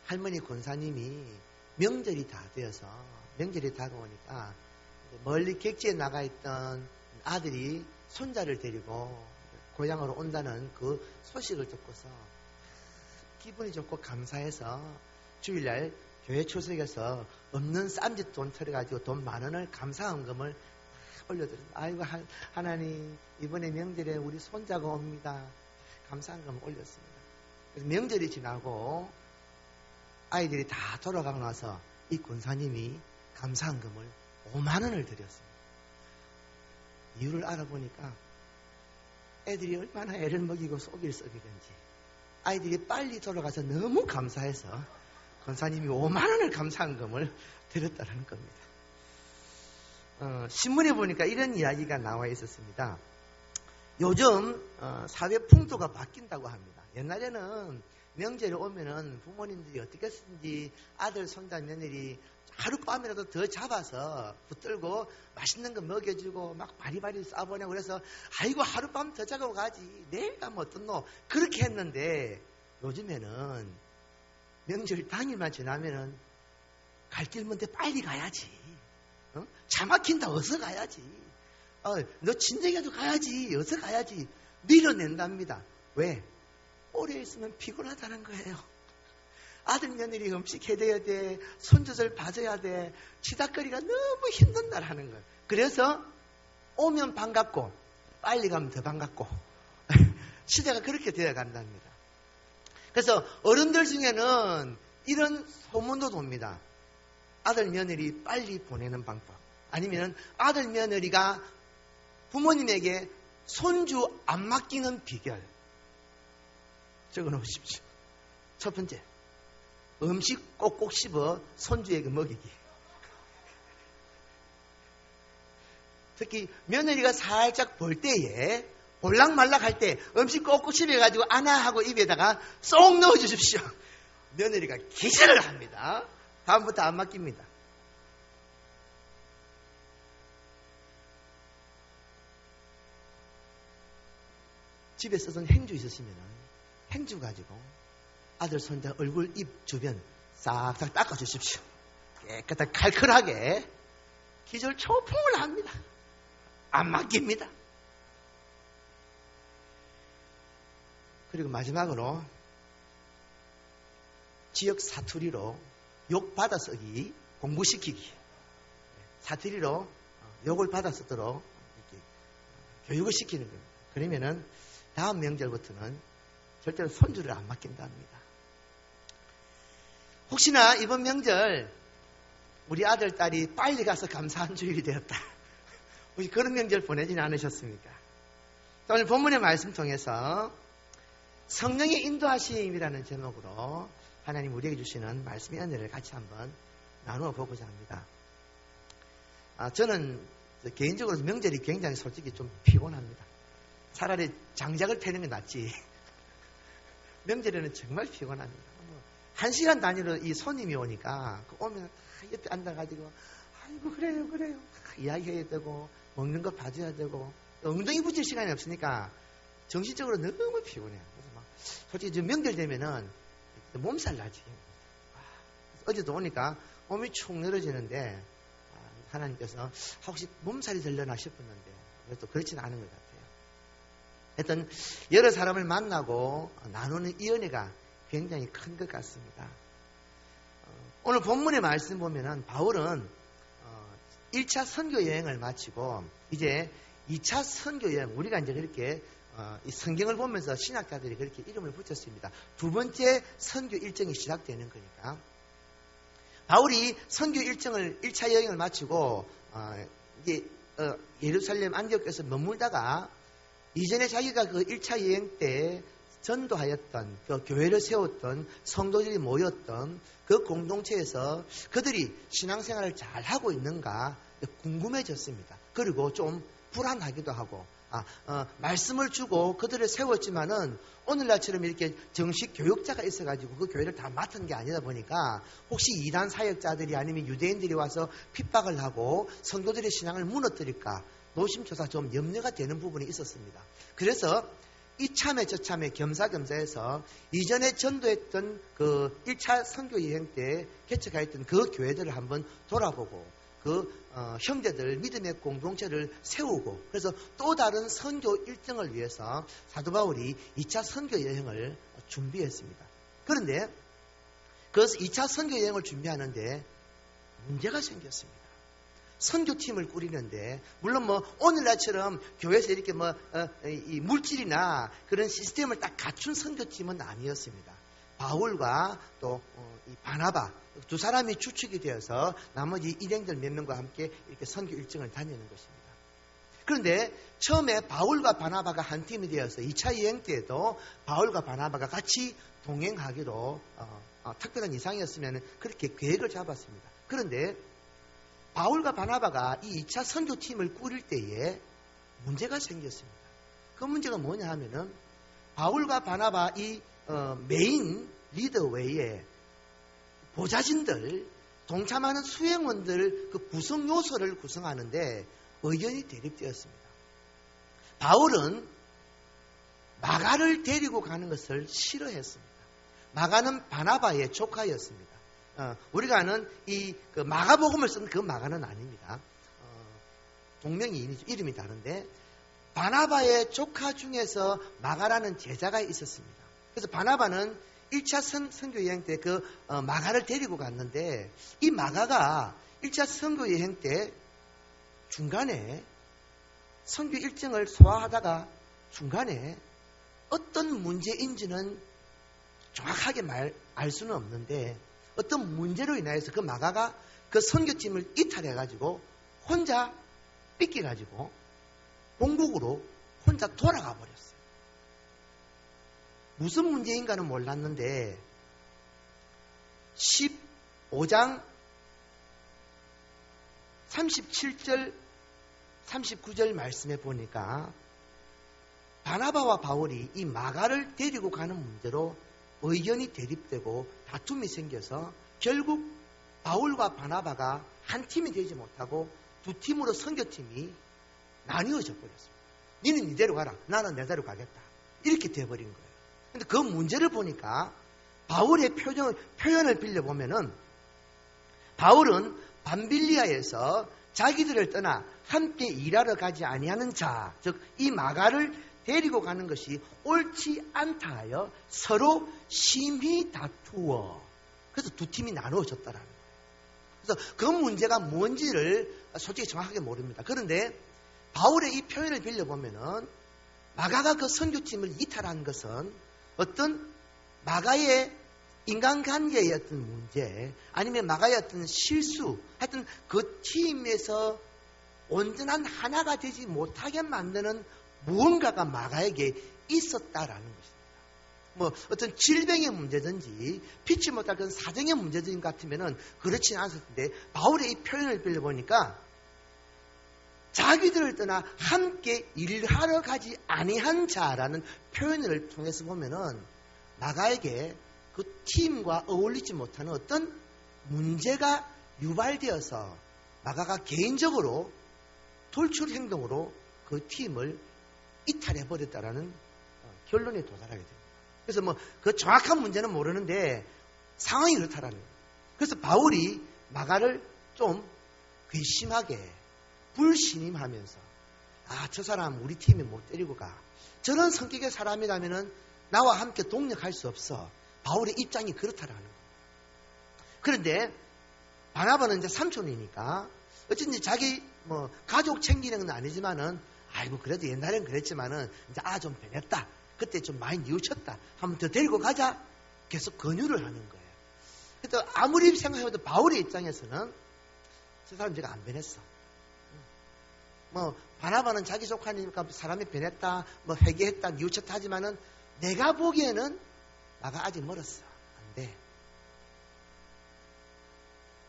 할머니 권사님이 명절이 다 되어서 명절이 다가오니까 멀리 객지에 나가 있던 아들이 손자를 데리고 고향으로 온다는 그 소식을 듣고서 기분이 좋고 감사해서 주일날 교회 출석해서 없는 쌈짓 돈 털어가지고 돈 10,000원을 감사헌금을 올려드렸어요. 아이고 하나님, 이번에 명절에 우리 손자가 옵니다. 감사헌금을 올렸습니다. 그래서 명절이 지나고 아이들이 다 돌아가고 나서 이 권사님이 감사헌금을 50,000원을 드렸습니다. 이유를 알아보니까 애들이 얼마나 애를 먹이고 속일 썩이는지 아이들이 빨리 돌아가서 너무 감사해서 권사님이 50,000원을 감사헌금을 드렸다는 겁니다. 신문에 보니까 이런 이야기가 나와 있었습니다. 요즘 사회 풍토가 바뀐다고 합니다. 옛날에는 명절에 오면은 부모님들이 어떻게 했는지 아들, 손자, 며느리 하룻밤이라도 더 잡아서 붙들고 맛있는 거 먹여주고 막 바리바리 싸보내고 그래서 아이고 하룻밤 더 자고 가지 내일 가면 어떻노 그렇게 했는데 요즘에는 명절 당일만 지나면은 갈 길 먼데 빨리 가야지. 차 막힌다 어서 가야지. 너 친정에도 가야지 어서 가야지 밀어낸답니다. 왜? 오래 있으면 피곤하다는 거예요. 아들 며느리 음식 해줘야 돼. 손주들 봐줘야 돼. 치닥거리가 너무 힘든다라는 거예요. 그래서 오면 반갑고 빨리 가면 더 반갑고 시대가 그렇게 되어 간답니다. 그래서 어른들 중에는 이런 소문도 돕니다. 아들 며느리 빨리 보내는 방법, 아니면 아들 며느리가 부모님에게 손주 안 맡기는 비결 적어놓으십시오. 첫 번째, 음식 꼭꼭 씹어 손주에게 먹이기. 특히 며느리가 살짝 볼 때에 볼락말락 할 때 음식 꼭꼭 씹어가지고 아나하고 입에다가 쏙 넣어주십시오. 며느리가 기절을 합니다. 다음부터 안 맡깁니다. 집에 쓰던 행주 있으시면 행주 가지고 아들, 손자 얼굴, 입 주변 싹싹 닦아주십시오. 깨끗하게 칼칼하게. 기절 초풍을 합니다. 안 맡깁니다. 그리고 마지막으로 지역 사투리로 욕 받아쓰기, 공부시키기. 사투리로 욕을 받아쓰도록 이렇게 교육을 시키는 겁니다. 그러면은 다음 명절부터는 절대로 손주를 안 맡긴답니다. 혹시나 이번 명절 우리 아들, 딸이 빨리 가서 감사한 주일이 되었다. 혹시 그런 명절 보내지는 않으셨습니까? 오늘 본문의 말씀 통해서 성령의 인도하심이라는 제목으로 하나님 우리에게 주시는 말씀의 은혜를 같이 한번 나누어 보고자 합니다. 저는 개인적으로 명절이 굉장히 솔직히 좀 피곤합니다. 차라리 장작을 패는 게 낫지. 명절에는 정말 피곤합니다. 1시간 단위로 이 손님이 오니까 오면 옆에 앉아가지고 아이고 그래요 이야기해야 되고 먹는 거 봐줘야 되고 엉덩이 붙일 시간이 없으니까 정신적으로 너무 피곤해요. 그래서 막 솔직히 지금 명절 되면은 몸살 나지. 어제도 오니까 몸이 축 늘어지는데 하나님께서 혹시 몸살이 들려나 싶었는데 그래도 그렇지는 않은 것 같아요. 하여튼 여러 사람을 만나고 나누는 이 은혜가 굉장히 큰 것 같습니다. 오늘 본문의 말씀 보면은 바울은 1차 선교 여행을 마치고 이제 2차 선교 여행, 우리가 이제 그렇게 이 성경을 보면서 신학자들이 그렇게 이름을 붙였습니다. 두 번째 선교 일정이 시작되는 거니까. 바울이 선교 일정을 1차 여행을 마치고 이제 예루살렘 안디옥에서 머물다가 이전에 자기가 그 1차 여행 때 전도하였던 그 교회를 세웠던 성도들이 모였던 그 공동체에서 그들이 신앙생활을 잘 하고 있는가 궁금해졌습니다. 그리고 좀 불안하기도 하고 말씀을 주고 그들을 세웠지만은 오늘날처럼 이렇게 정식 교육자가 있어가지고 그 교회를 다 맡은 게 아니다 보니까 혹시 이단 사역자들이 아니면 유대인들이 와서 핍박을 하고 성도들의 신앙을 무너뜨릴까 노심초사 좀 염려가 되는 부분이 있었습니다. 그래서 이참에 저참에 겸사겸사해서 이전에 전도했던 그 1차 선교 여행 때 개척하였던 그 교회들을 한번 돌아보고 형제들 믿음의 공동체를 세우고 그래서 또 다른 선교 일정을 위해서 사도 바울이 2차 선교 여행을 준비했습니다. 그런데 그 2차 선교 여행을 준비하는데 문제가 생겼습니다. 선교팀을 꾸리는데 물론 오늘날처럼 교회에서 이렇게 이 물질이나 그런 시스템을 딱 갖춘 선교팀은 아니었습니다. 바울과 또 이 바나바 두 사람이 주축이 되어서 나머지 일행들 몇 명과 함께 이렇게 선교 일정을 다니는 것입니다. 그런데 처음에 바울과 바나바가 한 팀이 되어서 2차 여행 때에도 바울과 바나바가 같이 동행하기로 특별한 이상이었으면 그렇게 계획을 잡았습니다. 그런데 바울과 바나바가 이 2차 선교팀을 꾸릴 때에 문제가 생겼습니다. 그 문제가 뭐냐 하면은 바울과 바나바 이 메인 리더 외에 보좌진들, 동참하는 수행원들 그 구성 요소를 구성하는데 의견이 대립되었습니다. 바울은 마가를 데리고 가는 것을 싫어했습니다. 마가는 바나바의 조카였습니다. 우리가 아는 그 마가복음을 쓴 그 마가는 아닙니다. 동명이 이름이 다른데 바나바의 조카 중에서 마가라는 제자가 있었습니다. 그래서 바나바는 1차 선교 여행 때 그 마가를 데리고 갔는데 이 마가가 1차 선교 여행 때 중간에 선교 일정을 소화하다가 중간에 어떤 문제인지는 정확하게 알 수는 없는데 어떤 문제로 인하여서 그 마가가 그 선교팀을 이탈해가지고 혼자 삐끼가지고 본국으로 혼자 돌아가 버렸어요. 무슨 문제인가는 몰랐는데 15장 37절 39절 말씀에 보니까 바나바와 바울이 이 마가를 데리고 가는 문제로 의견이 대립되고 다툼이 생겨서 결국 바울과 바나바가 한 팀이 되지 못하고 두 팀으로 선교팀이 나뉘어져 버렸습니다. 니는 이대로 가라. 나는 내대로 가겠다. 이렇게 돼버린 거예요. 근데 그 문제를 보니까 바울의 표현을 빌려보면은 바울은 밤빌리아에서 자기들을 떠나 함께 일하러 가지 아니하는 자, 즉 이 마가를 데리고 가는 것이 옳지 않다 하여 서로 심히 다투어 그래서 두 팀이 나누어졌다라는 거예요. 그래서 그 문제가 뭔지를 솔직히 정확하게 모릅니다. 그런데 바울의 이 표현을 빌려보면은 마가가 그 선교팀을 이탈한 것은 어떤 마가의 인간관계의 어떤 문제 아니면 마가의 어떤 실수 하여튼 그 팀에서 온전한 하나가 되지 못하게 만드는 무언가가 마가에게 있었다라는 것입니다. 어떤 질병의 문제든지 피치 못할 그런 사정의 문제든 같으면은 그렇지는 않았을 텐데 바울의 이 표현을 빌려보니까 자기들을 떠나 함께 일하러 가지 아니한 자라는 표현을 통해서 보면은 마가에게 그 팀과 어울리지 못하는 어떤 문제가 유발되어서 마가가 개인적으로 돌출 행동으로 그 팀을 이탈해버렸다라는 결론에 도달하게 됩니다. 그래서 그 정확한 문제는 모르는데 상황이 그렇다라는 거예요. 그래서 바울이 마가를 좀 괘씸하게 불신임하면서 저 사람 우리 팀에 못 데리고 가. 저런 성격의 사람이라면은 나와 함께 동력할 수 없어. 바울의 입장이 그렇다라는 거예요. 그런데 바나바는 이제 삼촌이니까 어쩐지 자기 가족 챙기는 건 아니지만은 아이고 그래도 옛날엔 그랬지만은 이제 좀 변했다. 그때 좀 많이 뉘우쳤다. 한번 더 데리고 가자. 계속 권유를 하는 거예요. 그래도 아무리 생각해도 바울의 입장에서는 저 사람 제가 안 변했어. 바나바는 자기 속하니까 사람이 변했다, 회개했다, 뉘우쳤다 하지만은 내가 보기에는 나가 아직 멀었어. 안 돼.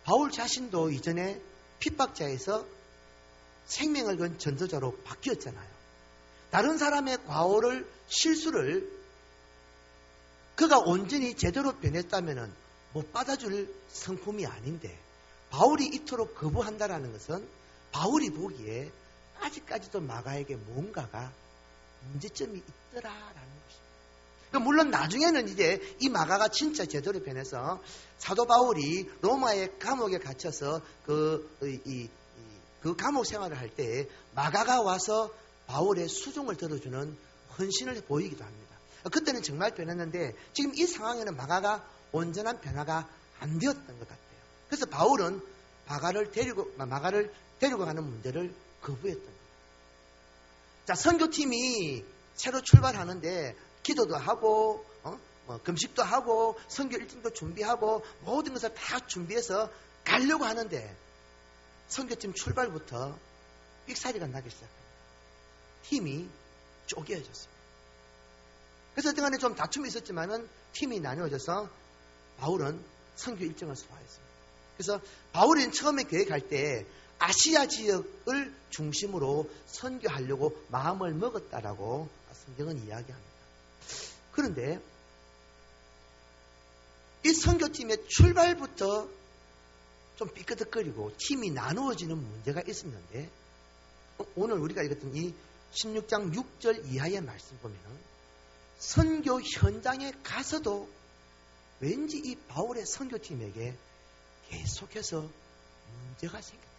바울 자신도 이전에 핍박자에서 생명을 건 전도자로 바뀌었잖아요. 다른 사람의 과오를, 실수를 그가 온전히 제대로 변했다면 못 받아줄 성품이 아닌데 바울이 이토록 거부한다라는 것은 바울이 보기에 아직까지도 마가에게 뭔가가 문제점이 있더라라는 것입니다. 물론 나중에는 이제 이 마가가 진짜 제대로 변해서 사도 바울이 로마의 감옥에 갇혀서 그 감옥 생활을 할 때 마가가 와서 바울의 수종을 들어주는 헌신을 보이기도 합니다. 그때는 정말 변했는데 지금 이 상황에는 마가가 온전한 변화가 안 되었던 것 같아요. 그래서 바울은 마가를 데리고 가는 문제를 거부했던 거예요. 자, 선교팀이 새로 출발하는데 기도도 하고 금식도 하고 선교 일정도 준비하고 모든 것을 다 준비해서 가려고 하는데 선교팀 출발부터 삑사리가 나기 시작합니다. 팀이 쪼개졌습니다. 그래서 그동안에 좀 다툼이 있었지만은 팀이 나뉘어져서 바울은 선교 일정을 소화했습니다. 그래서 바울은 처음에 계획할 때 아시아 지역을 중심으로 선교하려고 마음을 먹었다라고 성경은 이야기합니다. 그런데 이 선교팀의 출발부터 좀 삐끄덕거리고 팀이 나누어지는 문제가 있었는데 오늘 우리가 읽었던 이 16장 6절 이하의 말씀 보면은 선교 현장에 가서도 왠지 이 바울의 선교팀에게 계속해서 문제가 생겼다.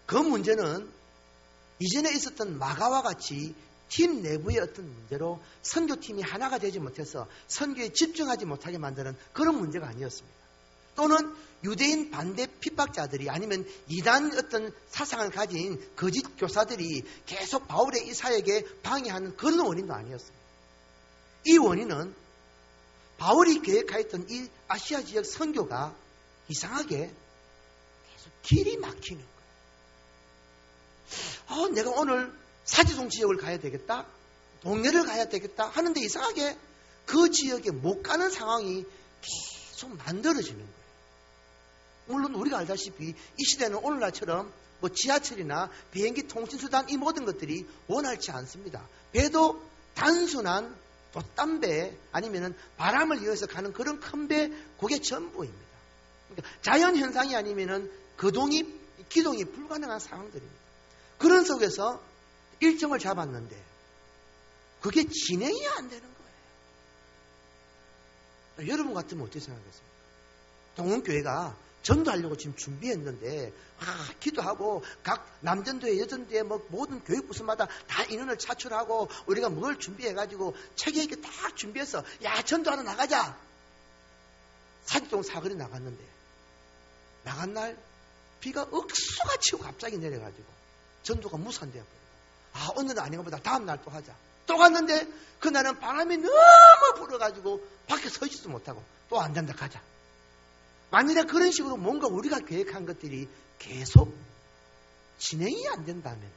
그 문제는 이전에 있었던 마가와 같이 팀 내부의 어떤 문제로 선교팀이 하나가 되지 못해서 선교에 집중하지 못하게 만드는 그런 문제가 아니었습니다. 또는 유대인 반대 핍박자들이 아니면 이단 어떤 사상을 가진 거짓 교사들이 계속 바울의 이 사역에 방해하는 그런 원인도 아니었습니다. 이 원인은 바울이 계획하였던 이 아시아 지역 선교가 이상하게 계속 길이 막히는 거예요. 내가 오늘 사지동 지역을 가야 되겠다, 동네를 가야 되겠다 하는데 이상하게 그 지역에 못 가는 상황이 계속 만들어지는 거예요. 물론 우리가 알다시피 이 시대는 오늘날처럼 지하철이나 비행기 통신수단 이 모든 것들이 원활치 않습니다. 배도 단순한 돛담배 아니면 바람을 이어서 가는 그런 큰 배, 그게 전부입니다. 그러니까 자연현상이 아니면 기동이 불가능한 상황들입니다. 그런 속에서 일정을 잡았는데 그게 진행이 안 되는 거예요. 여러분 같으면 어떻게 생각하겠습니까? 동원교회가 전도하려고 지금 준비했는데 기도하고 각 남전도회, 여전도회 모든 교육부서마다 다 인원을 차출하고 우리가 뭘 준비해가지고 체계 있게 딱 준비해서 전도하러 나가자. 사지동 사거리 나갔는데 나간 날 비가 억수같이 갑자기 내려가지고 전도가 무산되어 버리고 오늘은 아닌가 보다 다음 날 또 하자. 또 갔는데 그날은 바람이 너무 불어가지고 밖에 서 있지도 못하고 또 안 된다 가자. 만일에 그런 식으로 뭔가 우리가 계획한 것들이 계속 진행이 안 된다면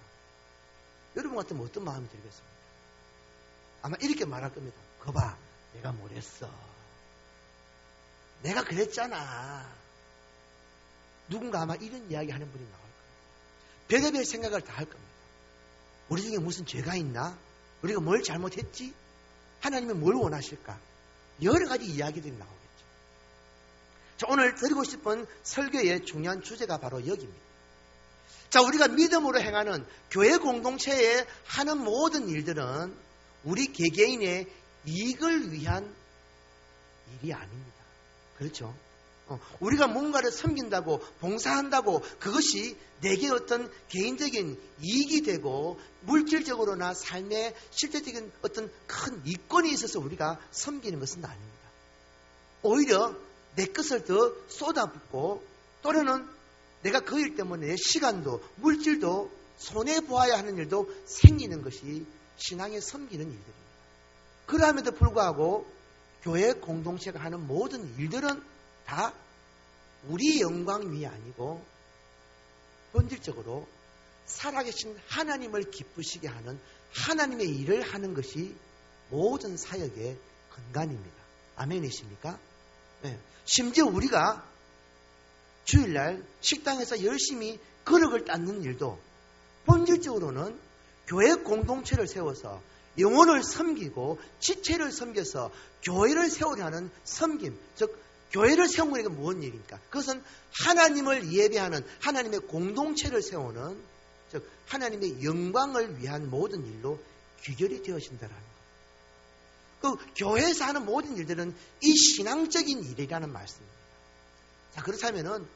여러분 같으면 어떤 마음이 들겠습니까? 아마 이렇게 말할 겁니다. 거봐, 내가 뭘 했어. 내가 그랬잖아. 누군가 아마 이런 이야기 하는 분이 나올 거예요. 별의별 생각을 다 할 겁니다. 우리 중에 무슨 죄가 있나? 우리가 뭘 잘못했지? 하나님은 뭘 원하실까? 여러 가지 이야기들이 나오겠죠. 자, 오늘 드리고 싶은 설교의 중요한 주제가 바로 여기입니다. 자, 우리가 믿음으로 행하는 교회 공동체에 하는 모든 일들은 우리 개개인의 이익을 위한 일이 아닙니다. 그렇죠? 우리가 뭔가를 섬긴다고 봉사한다고 그것이 내게 어떤 개인적인 이익이 되고 물질적으로나 삶의 실제적인 어떤 큰 이권이 있어서 우리가 섬기는 것은 아닙니다. 오히려 내 것을 더 쏟아붓고 또는 내가 그 일 때문에 내 시간도 물질도 손해보아야 하는 일도 생기는 것이 신앙에 섬기는 일들입니다. 그럼에도 불구하고 교회 공동체가 하는 모든 일들은 다 우리 영광 위에 아니고 본질적으로 살아계신 하나님을 기쁘시게 하는 하나님의 일을 하는 것이 모든 사역의 근간입니다. 아멘이십니까? 네. 심지어 우리가 주일날 식당에서 열심히 그릇을 닦는 일도 본질적으로는 교회 공동체를 세워서 영혼을 섬기고 지체를 섬겨서 교회를 세우려 하는 섬김, 즉 교회를 세우는 게 무슨 일입니까? 그것은 하나님을 예배하는 하나님의 공동체를 세우는 즉 하나님의 영광을 위한 모든 일로 귀결이 되어진다라는 것. 그 교회에서 하는 모든 일들은 이 신앙적인 일이라는 말씀입니다. 자, 그렇다면은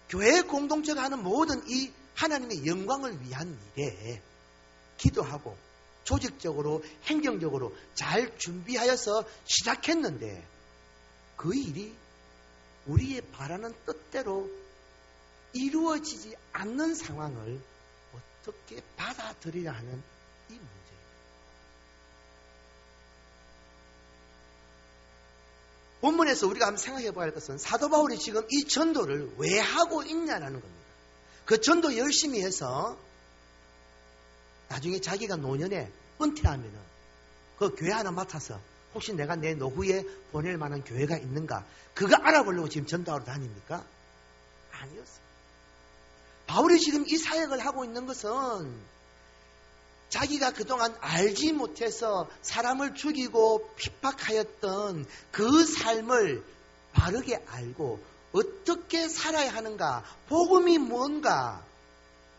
교회 공동체가 하는 모든 이 하나님의 영광을 위한 일에 기도하고 조직적으로 행정적으로 잘 준비하여서 시작했는데 그 일이 우리의 바라는 뜻대로 이루어지지 않는 상황을 어떻게 받아들이려 하는 이 문제입니다. 본문에서 우리가 한번 생각해 봐야 할 것은 사도 바울이 지금 이 전도를 왜 하고 있냐라는 겁니다. 그 전도 열심히 해서 나중에 자기가 노년에 은퇴하면은 그 교회 하나 맡아서 혹시 내가 내 노후에 보낼 만한 교회가 있는가 그거 알아보려고 지금 전도하러 다닙니까? 아니었어요. 바울이 지금 이 사역을 하고 있는 것은 자기가 그동안 알지 못해서 사람을 죽이고 핍박하였던 그 삶을 바르게 알고 어떻게 살아야 하는가, 복음이 뭔가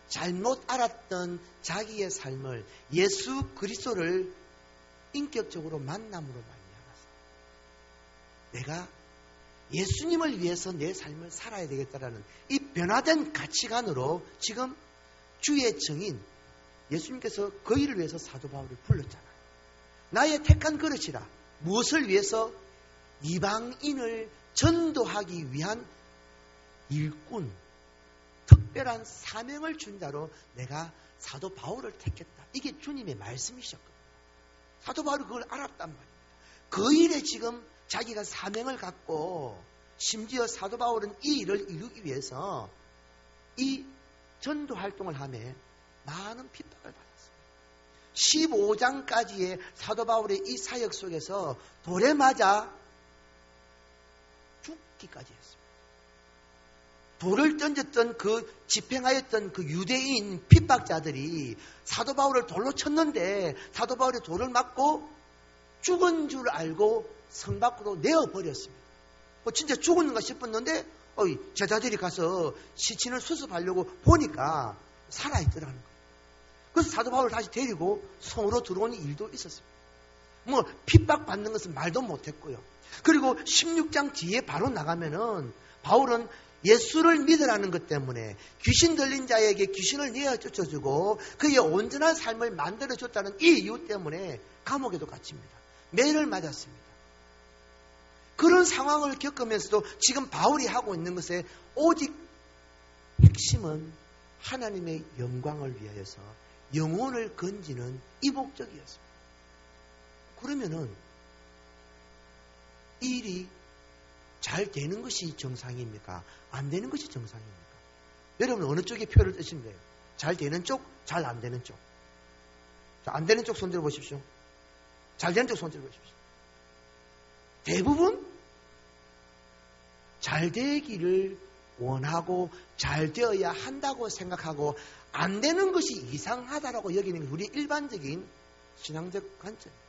잘못 알았던 자기의 삶을 예수 그리스도를 인격적으로 만남으로 말미암아서 내가 예수님을 위해서 내 삶을 살아야 되겠다라는 이 변화된 가치관으로 지금 주의 증인 예수님께서 그 일을 위해서 사도 바울을 불렀잖아요. 나의 택한 그릇이라. 무엇을 위해서? 이방인을 전도하기 위한 일꾼, 특별한 사명을 준 자로 내가 사도 바울을 택했다. 이게 주님의 말씀이셨거든요. 사도 바울이 그걸 알았단 말입니다. 그 일에 지금 자기가 사명을 갖고 심지어 사도 바울은 이 일을 이루기 위해서 이 전도 활동을 하며 많은 핍박을 받았습니다. 15장까지의 사도 바울의 이 사역 속에서 돌에 맞아 죽기까지 했습니다. 돌을 던졌던 집행하였던 그 유대인 핍박자들이 사도 바울을 돌로 쳤는데 사도 바울이 돌을 맞고 죽은 줄 알고 성 밖으로 내어버렸습니다. 진짜 죽었는가 싶었는데 제자들이 가서 시신을 수습하려고 보니까 살아있더라는 거예요. 그래서 사도 바울을 다시 데리고 성으로 들어오는 일도 있었습니다. 핍박받는 것은 말도 못했고요. 그리고 16장 뒤에 바로 나가면은 바울은 예수를 믿으라는 것 때문에 귀신 들린 자에게 귀신을 내어 쫓아주고 그의 온전한 삶을 만들어줬다는 이 이유 때문에 감옥에도 갇힙니다. 매를 맞았습니다. 그런 상황을 겪으면서도 지금 바울이 하고 있는 것에 오직 핵심은 하나님의 영광을 위하여서 영혼을 건지는 이 목적이었습니다. 그러면은 이 일이 잘 되는 것이 정상입니까? 안 되는 것이 정상입니까? 여러분 어느 쪽에 표를 뜨시면 돼요? 잘 되는 쪽, 잘 안 되는 쪽. 자, 안 되는 쪽 손들어 보십시오. 잘 되는 쪽 손들어 보십시오. 대부분 잘 되기를 원하고 잘 되어야 한다고 생각하고 안 되는 것이 이상하다라고 여기는 게 우리 일반적인 신앙적 관점입니다.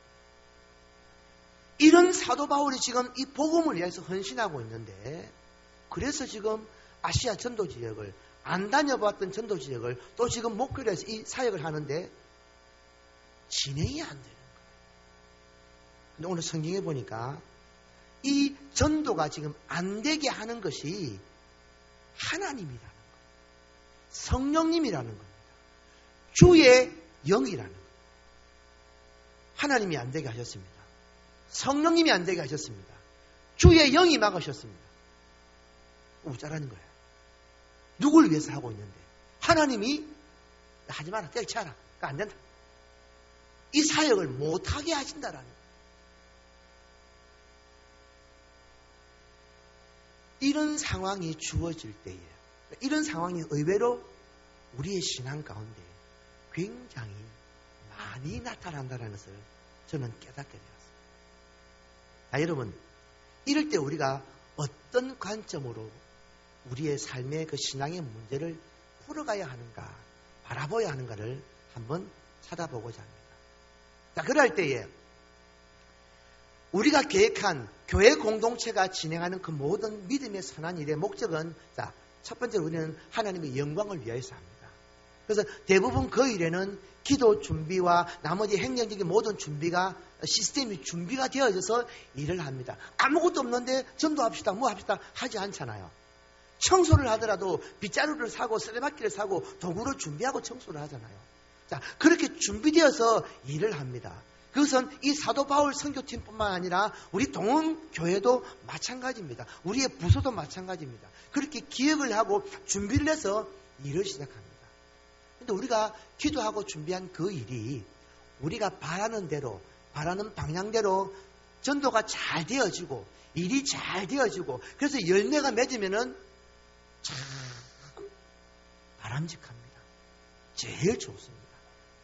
이런 사도 바울이 지금 이 복음을 위해서 헌신하고 있는데 그래서 지금 아시아 전도 지역을 안 다녀봤던 전도 지역을 또 지금 목표로 해서 이 사역을 하는데 진행이 안 되는 거예요. 근데 오늘 성경에 보니까 이 전도가 지금 안 되게 하는 것이 하나님이라는 거예요. 성령님이라는 겁니다. 주의 영이라는 거예요. 하나님이 안 되게 하셨습니다. 성령님이 안 되게 하셨습니다. 주의 영이 막으셨습니다. 우짜라는 거예요. 누굴 위해서 하고 있는데 하나님이 하지 마라, 때려치워라. 그러니까 안 된다. 이 사역을 못하게 하신다라는 거예요. 이런 상황이 주어질 때에 이런 상황이 의외로 우리의 신앙 가운데 굉장히 많이 나타난다는 것을 저는 깨닫게 되었습니다. 여러분, 이럴 때 우리가 어떤 관점으로 우리의 삶의 그 신앙의 문제를 풀어가야 하는가, 바라봐야 하는가를 한번 찾아보고자 합니다. 자, 그럴 때에 우리가 계획한 교회 공동체가 진행하는 그 모든 믿음의 선한 일의 목적은 자, 첫 번째로 우리는 하나님의 영광을 위하여서 합니다. 그래서 대부분 그 일에는 기도 준비와 나머지 행정적인 모든 준비가 시스템이 준비가 되어져서 일을 합니다. 아무것도 없는데 전도합시다, 뭐 합시다 하지 않잖아요. 청소를 하더라도 빗자루를 사고 쓰레받기를 사고 도구를 준비하고 청소를 하잖아요. 자, 그렇게 준비되어서 일을 합니다. 그것은 이 사도 바울 선교팀뿐만 아니라 우리 동원교회도 마찬가지입니다. 우리의 부서도 마찬가지입니다. 그렇게 기획을 하고 준비를 해서 일을 시작합니다. 근데 우리가 기도하고 준비한 그 일이 우리가 바라는 대로, 바라는 방향대로 전도가 잘 되어지고 일이 잘 되어지고 그래서 열매가 맺으면은 참 바람직합니다. 제일 좋습니다.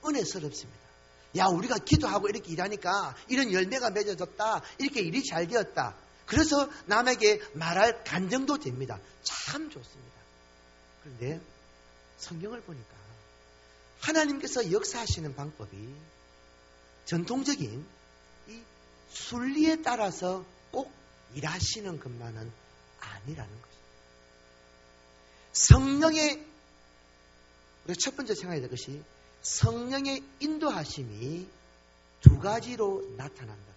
은혜스럽습니다. 야, 우리가 기도하고 이렇게 일하니까 이런 열매가 맺어졌다. 이렇게 일이 잘 되었다. 그래서 남에게 말할 간증도 됩니다. 참 좋습니다. 그런데 성경을 보니까 하나님께서 역사하시는 방법이 전통적인 이 순리에 따라서 꼭 일하시는 것만은 아니라는 것입니다. 성령의, 우리가 첫 번째 생각해야 될 것이 성령의 인도하심이 두 가지로 나타난다.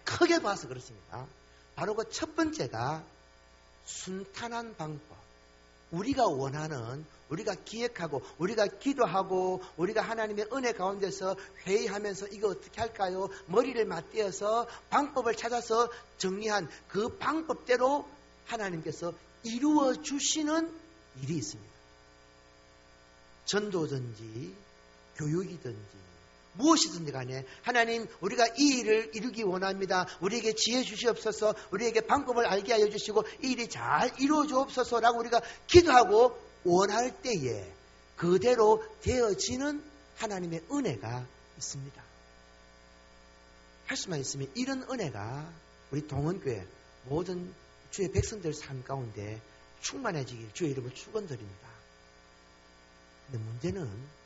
크게 봐서 그렇습니다. 바로 그 첫 번째가 순탄한 방법. 우리가 원하는, 우리가 기획하고, 우리가 기도하고, 우리가 하나님의 은혜 가운데서 회의하면서 이거 어떻게 할까요? 머리를 맞대어서 방법을 찾아서 정리한 그 방법대로 하나님께서 이루어 주시는 일이 있습니다. 전도든지 교육이든지 무엇이든지 간에 하나님, 우리가 이 일을 이루기 원합니다. 우리에게 지혜 주시옵소서, 우리에게 방법을 알게 하여 주시고 이 일이 잘 이루어 주옵소서라고 우리가 기도하고 원할 때에 그대로 되어지는 하나님의 은혜가 있습니다. 할 수만 있으면 이런 은혜가 우리 동원교회 모든 주의 백성들 삶 가운데 충만해지길 주의 이름을 축원드립니다. 근데 문제는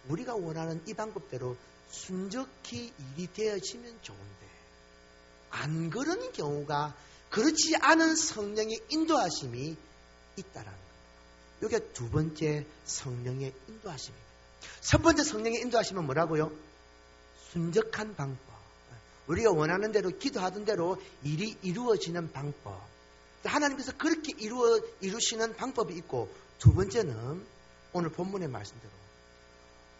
우리가 원하는 이 방법대로 순적히 일이 되어지면 좋은데 안 그런 경우가, 그렇지 않은 성령의 인도하심이 있다라는 거예요. 이게 두 번째 성령의 인도하심입니다. 첫 번째 성령의 인도하심은 뭐라고요? 순적한 방법. 우리가 원하는 대로 기도하던 대로 일이 이루어지는 방법. 하나님께서 그렇게 이루시는 방법이 있고, 두 번째는 오늘 본문의 말씀대로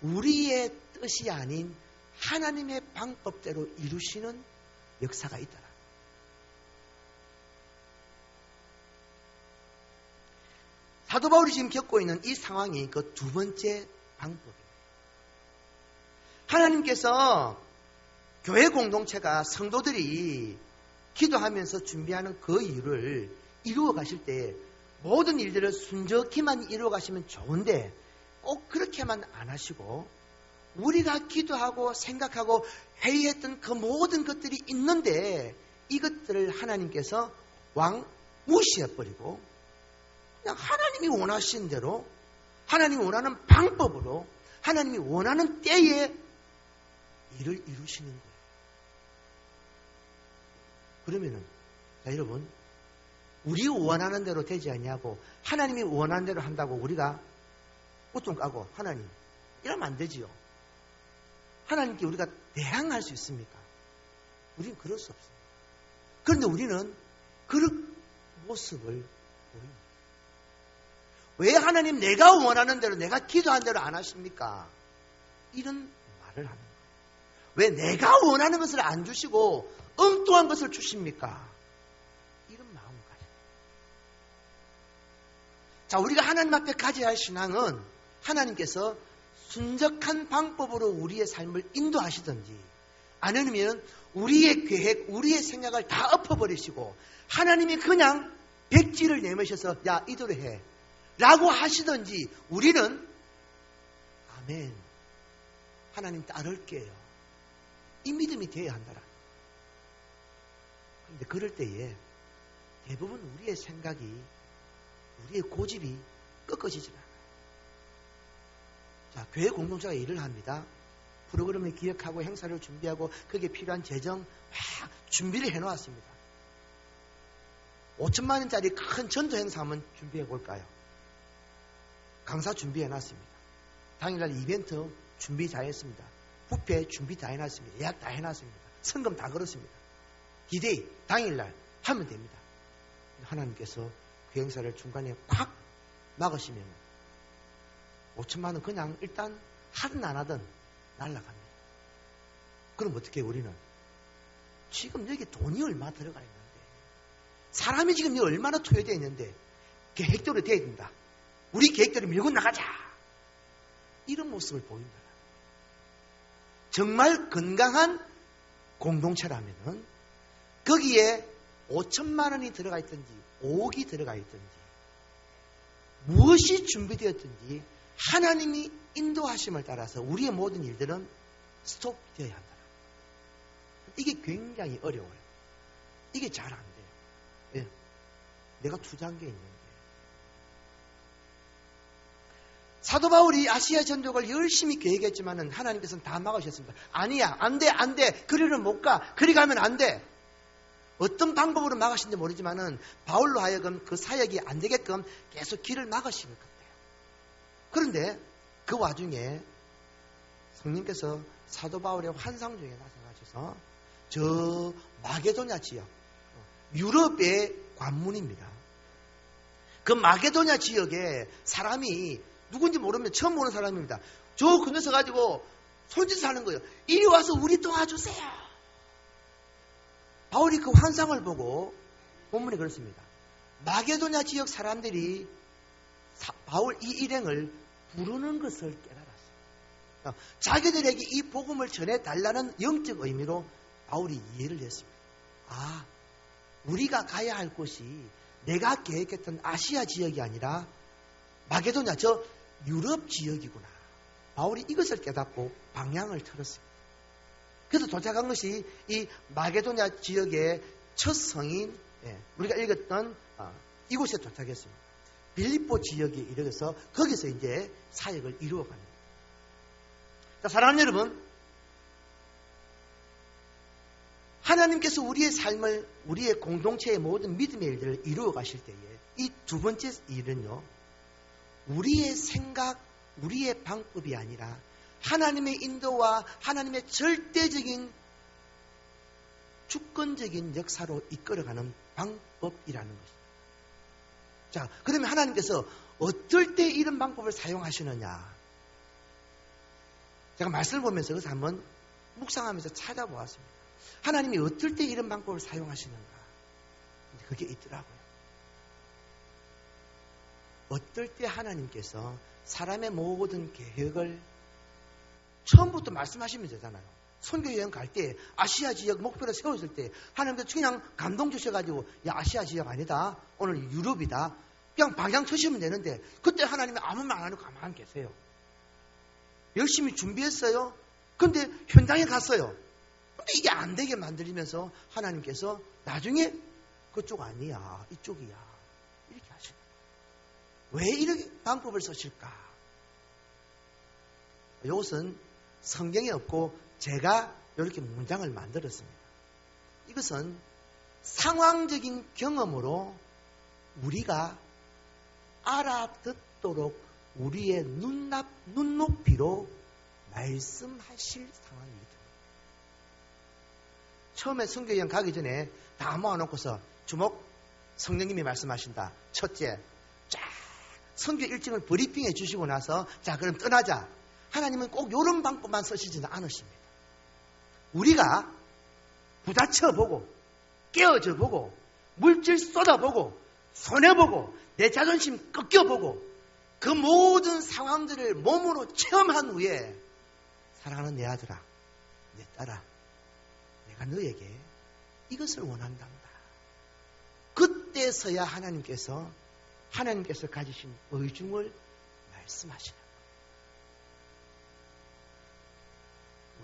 우리의 뜻이 아닌 하나님의 방법대로 이루시는 역사가 있더라. 사도 바울이 지금 겪고 있는 이 상황이 그 두 번째 방법입니다. 하나님께서 교회 공동체가, 성도들이 기도하면서 준비하는 그 일을 이루어 가실 때 모든 일들을 순적히만 이루어 가시면 좋은데 꼭 그렇게만 안 하시고 우리가 기도하고 생각하고 회의했던 그 모든 것들이 있는데 이것들을 하나님께서 무시해버리고 그냥 하나님이 원하신 대로, 하나님이 원하는 방법으로, 하나님이 원하는 때에 일을 이루시는 거예요. 그러면은, 자, 여러분, 우리 원하는 대로 되지 않냐고, 하나님이 원하는 대로 한다고 우리가 우뚱 까고, 하나님, 이러면 안 되지요. 하나님께 우리가 대항할 수 있습니까? 우리는 그럴 수 없습니다. 그런데 우리는 그런 모습을 보입니다. 왜 하나님 내가 원하는 대로, 내가 기도한 대로 안 하십니까? 이런 말을 하는 거예요. 왜 내가 원하는 것을 안 주시고 엉뚱한 것을 주십니까? 이런 마음을 가져요. 자, 우리가 하나님 앞에 가져야 할 신앙은 하나님께서 순적한 방법으로 우리의 삶을 인도하시든지 아니면 우리의 계획, 우리의 생각을 다 엎어버리시고 하나님이 그냥 백지를 내미셔서 야, 이대로 해 라고 하시든지 우리는 아멘, 하나님 따를게요, 이 믿음이 되어야 한다라. 그런데 그럴 때에 대부분 우리의 생각이, 우리의 고집이 꺾어지지 않아요. 자, 교회 공동체가 일을 합니다. 프로그램을 기획하고 행사를 준비하고 거기에 필요한 재정 막 준비를 해놓았습니다. 5천만 원짜리 큰 전도 행사 한번 준비해 볼까요? 강사 준비해놨습니다. 당일날 이벤트 준비 다 했습니다. 부페 준비 다 해놨습니다. 예약 다 해놨습니다. 성금 다 걸었습니다. 기대히 당일날 하면 됩니다. 하나님께서 그 행사를 중간에 콱 막으시면 5천만 원 그냥 일단 하든 안 하든 날아갑니다. 그럼 어떻게 해요, 우리는? 지금 여기 돈이 얼마 들어가 있는데, 사람이 지금 여기 얼마나 투여되어 있는데 계획대로 돼야 된다. 우리 계획대로 밀고 나가자. 이런 모습을 보인다. 정말 건강한 공동체라면은 거기에 5천만 원이 들어가 있든지 5억이 들어가 있든지 무엇이 준비되었든지 하나님이 인도하심을 따라서 우리의 모든 일들은 스톱되어야 한다. 이게 굉장히 어려워요. 이게 잘 안 돼요. 예. 내가 투자한 게 있는데. 사도 바울이 아시아 전적을 열심히 계획했지만은 하나님께서는 다 막으셨습니다. 아니야, 안 돼, 안 돼. 그리는 못 가. 그리 가면 안 돼. 어떤 방법으로 막으신지 모르지만은 바울로 하여금 그 사역이 안 되게끔 계속 길을 막으시는 것 같아요. 그런데 그 와중에 성령께서 사도 바울의 환상 중에 나타나셔서 저 마게도냐 지역, 유럽의 관문입니다. 그 마게도냐 지역에 사람이 누군지 모르면 처음 보는 사람입니다. 저 근처 서가지고 손짓을 하는 거예요. 이리 와서 우리 도와주세요. 바울이 그 환상을 보고 본문에 그렇습니다. 마게도냐 지역 사람들이 바울 이 일행을 부르는 것을 깨달았어요. 자기들에게 이 복음을 전해달라는 영적 의미로 바울이 이해를 했습니다. 아, 우리가 가야 할 곳이 내가 계획했던 아시아 지역이 아니라 마게도냐, 저 유럽 지역이구나. 바울이 이것을 깨닫고 방향을 틀었습니다. 그래서 도착한 것이 이 마게도냐 지역의 첫 성인, 우리가 읽었던 이곳에 도착했습니다. 빌립보 지역에 이르러서 거기서 이제 사역을 이루어갑니다. 자, 사랑하는 여러분, 하나님께서 우리의 삶을, 우리의 공동체의 모든 믿음의 일들을 이루어 가실 때에 이 두 번째 일은요, 우리의 생각, 우리의 방법이 아니라 하나님의 인도와 하나님의 절대적인 주권적인 역사로 이끌어가는 방법이라는 것입니다. 자, 그러면 하나님께서 어떨 때 이런 방법을 사용하시느냐? 제가 말씀을 보면서 그것을 한번 묵상하면서 찾아보았습니다. 하나님이 어떨 때 이런 방법을 사용하시는가? 그게 있더라고요. 어떨 때 하나님께서 사람의 모든 계획을 처음부터 말씀하시면 되잖아요. 선교여행 갈 때 아시아 지역 목표를 세웠을 때 하나님께서 그냥 감동 주셔가지고 야, 아시아 지역 아니다. 오늘 유럽이다. 그냥 방향 트시면 되는데 그때 하나님이 아무 말 안 하고 가만히 계세요. 열심히 준비했어요. 근데 현장에 갔어요. 근데 이게 안 되게 만들면서 하나님께서 나중에 그쪽 아니야, 이쪽이야. 이렇게 하시는 거예요. 왜 이렇게 방법을 쓰실까? 이것은 성경에 없고 제가 이렇게 문장을 만들었습니다. 이것은 상황적인 경험으로 우리가 알아듣도록 우리의 눈높이로 말씀하실 상황입니다. 처음에 선교여행 가기 전에 다 모아놓고서 주목, 성령님이 말씀하신다. 첫째, 쫙 선교 일정을 브리핑해 주시고 나서 자, 그럼 떠나자. 하나님은 꼭 이런 방법만 쓰시지는 않으십니다. 우리가 부딪혀보고 깨어져보고 물질 쏟아보고 손해보고 내 자존심 꺾여보고 그 모든 상황들을 몸으로 체험한 후에 사랑하는 내 아들아, 내 딸아, 내가 너에게 이것을 원한단다. 그때서야 하나님께서 가지신 의중을 말씀하시는 거예요.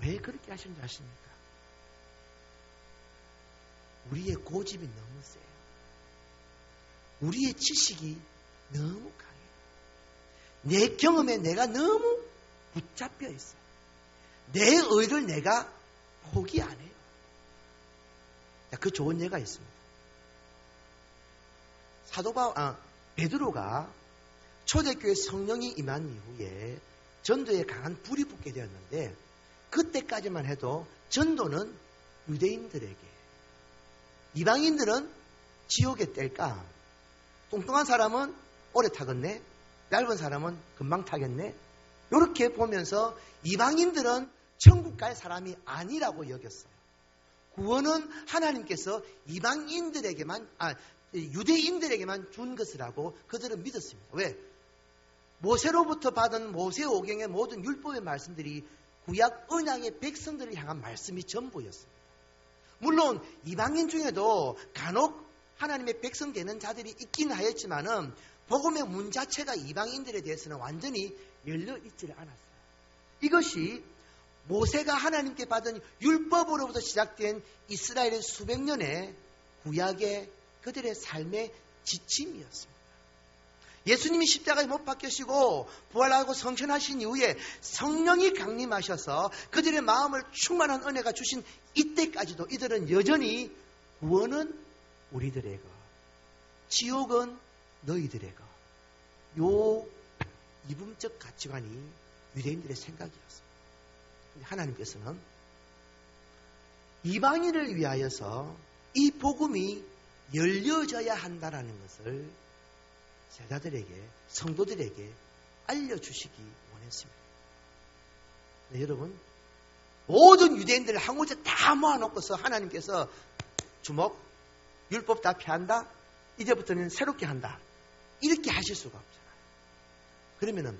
왜 그렇게 하시는지 아십니까? 우리의 고집이 너무 세요. 우리의 지식이 너무 강해요. 내 경험에 내가 너무 붙잡혀 있어요. 내 의를 내가 포기 안 해요. 그 좋은 예가 있습니다. 베드로가 초대교회 성령이 임한 이후에 전도에 강한 불이 붙게 되었는데 그때까지만 해도 전도는 유대인들에게, 이방인들은 지옥에 뗄까? 뚱뚱한 사람은 오래 타겠네? 얇은 사람은 금방 타겠네? 이렇게 보면서 이방인들은 천국 갈 사람이 아니라고 여겼어요. 구원은 하나님께서 유대인들에게만 준 것이라고 그들은 믿었습니다. 왜? 모세로부터 받은 모세오경의 모든 율법의 말씀들이 구약 언약의 백성들을 향한 말씀이 전부였습니다. 물론 이방인 중에도 간혹 하나님의 백성 되는 자들이 있긴 하였지만은 복음의 문 자체가 이방인들에 대해서는 완전히 열려 있지를 않았어요. 이것이 모세가 하나님께 받은 율법으로부터 시작된 이스라엘의 수백 년의 구약의 그들의 삶의 지침이었습니다. 예수님이 십자가에 못 박히시고 부활하고 성천하신 이후에 성령이 강림하셔서 그들의 마음을 충만한 은혜가 주신 이때까지도 이들은 여전히 구원은 우리들에게, 지옥은 너희들에게, 요 이분적 가치관이 유대인들의 생각이었습니다. 하나님께서는 이방인을 위하여서 이 복음이 열려져야 한다는 것을 제자들에게, 성도들에게 알려주시기 원했습니다. 네, 여러분, 모든 유대인들을 한 곳에 다 모아놓고서 하나님께서 주목, 율법 다 폐한다? 이제부터는 새롭게 한다. 이렇게 하실 수가 없잖아요. 그러면은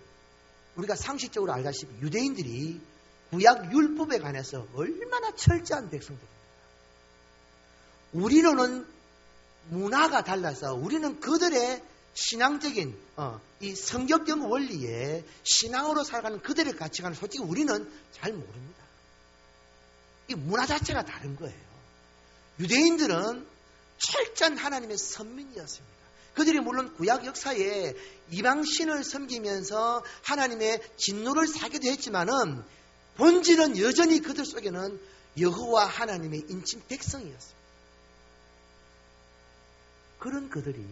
우리가 상식적으로 알다시피 유대인들이 구약 율법에 관해서 얼마나 철저한 백성들입니다. 우리로는 문화가 달라서 우리는 그들의 신앙적인 이 성격적 원리에 신앙으로 살아가는 그들의 가치관을 솔직히 우리는 잘 모릅니다. 이 문화 자체가 다른 거예요. 유대인들은 철저한 하나님의 선민이었습니다. 그들이 물론 구약 역사에 이방신을 섬기면서 하나님의 진노를 사기도 했지만은 본질은 여전히 그들 속에는 여호와 하나님의 인친 백성이었습니다. 그런 그들이